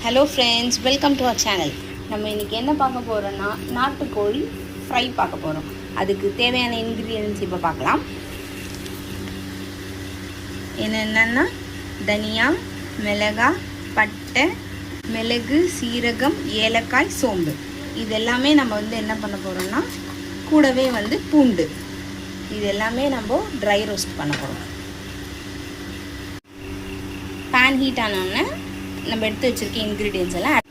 Hello friends, welcome to our channel. நம்ம இன்றைக்கி என்ன பார்க்க போகிறோன்னா நாட்டுக்கோழி ஃப்ரை பார்க்க போகிறோம். அதுக்கு தேவையான இன்க்ரீடியன்ஸ் இப்போ பார்க்கலாம். என்னென்னா தனியா, மிளகாய், பட்டை, மிளகு, சீரகம், ஏலக்காய், சோம்பு இது எல்லாமே நம்ம என்ன பண்ண போகிறோம்னா கூடவே பூண்டு இது எல்லாமே நம்ம ட்ரை ரோஸ்ட் பண்ண போகிறோம். பேன் ஹீட் ஆனோடனே நம்ம எடுத்து வச்சுருக்க இன்க்ரீடியன்ஸ் எல்லாம்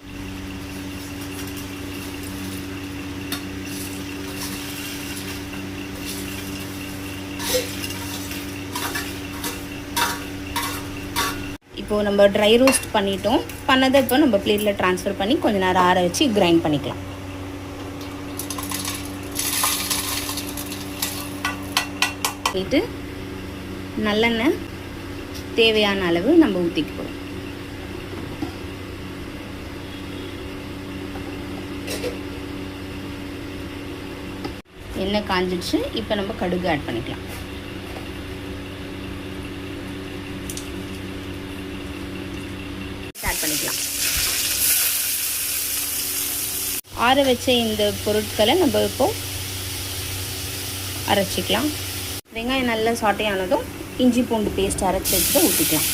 இப்போது நம்ம ட்ரை ரோஸ்ட் பண்ணிட்டோம். பண்ணதை இப்போ நம்ம பிளேட்டில் ட்ரான்ஸ்ஃபர் பண்ணி கொஞ்சம் நேரம் ஆற வச்சு கிரைண்ட் பண்ணிக்கலாம். பண்ணிட்டு நல்லெண்ணெய் தேவையான அளவு நம்ம ஊற்றிக்க போகிறோம். எண்ணெய் காஞ்சிடுச்சு. இப்போ நம்ம கடுகு ஆட் பண்ணிக்கலாம். ஆற வச்ச இந்த பொருட்களை நம்ம இப்போ அரைச்சிக்கலாம். வெங்காயம் நல்லா சாட்டே ஆனதும் இஞ்சி பூண்டு பேஸ்ட் அரைச்சி வச்சு ஊற்றிக்கலாம்.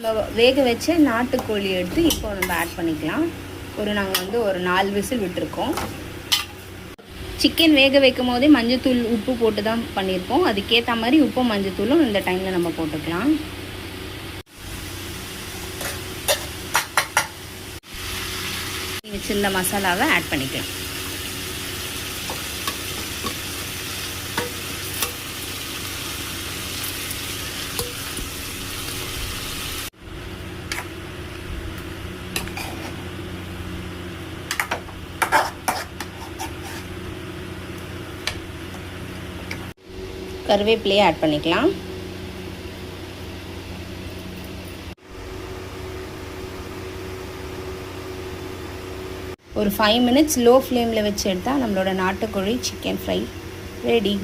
நம்ம வேக வச்ச நாட்டுக்கோழி எடுத்து இப்போ நம்ம ஆட் பண்ணிக்கலாம். நாங்கள் ஒரு 4 விசில் விட்டுருக்கோம். சிக்கன் வேக வைக்கும் போதே மஞ்சத்தூள் உப்பு போட்டு தான் பண்ணியிருக்கோம். அதுக்கேற்ற மாதிரி உப்பும் மஞ்சத்தூளும் இந்த டைமில் நம்ம போட்டுக்கலாம். வச்சிருந்த மசாலாவை ஆட் பண்ணிக்கலாம். கருவேப்பிலையை ஆட் பண்ணிக்கலாம். ஒரு 5 மினிட்ஸ் லோ ஃப்ளேமில் வச்சு எடுத்தால் நம்மளோட நாட்டுக்கோழி சிக்கன் ஃப்ரை ரெடி.